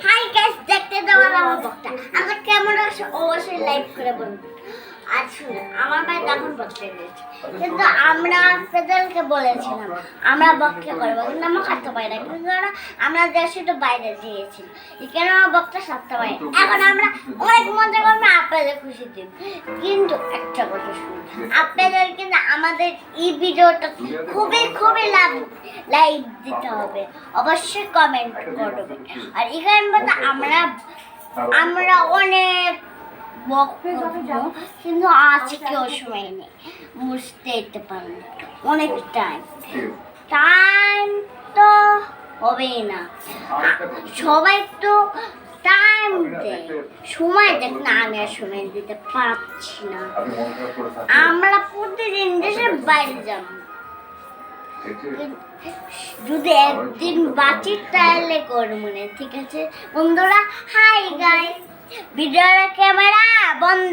Hi guys, দেখতে দেওয়ার আমার বক্তা আমরা কেমন আছে অবশ্যই লাইভ করে বলবো। আজ শুনে আমার ভাই তখন বক্তা দিয়েছে, কিন্তু আমরা ফেদেলকে বলেছিলাম আমরা বক্তা করবো, কিন্তু আমরা খাটতে পারি না, কিন্তু আমরা দেশে তো বাইরে দিয়েছি, এখানে আমার বক্তা সারতে পারি। এখন আমরা অনেক মজা করবো, আপনাদের খুশি দিব। কিন্তু একটা কথা শুনুন, আপনাদের কিন্তু আমাদের এই ভিডিওটা খুবই খুবই লাইক দিতে হবে, অবশ্যই কমেন্ট করবে। আর এখানে বলতে আমরা অনেক বক্তব্য, কিন্তু আজকেও সময় নেই, বুঝতে দিতে পারেন অনেক টাইম তো হবেই না, সবাই তো টাইম দেয়, সময় দেখ না, আমি আর সময় দিতে পারছি না। আমরা প্রতিদিন দেশের বাইরে যাব, যদি একদিন বাঁচি তাহলে করবো না, ঠিক আছে বন্ধুরা? হাই গাইস, ভিডিওর ক্যামেরা বন্ধ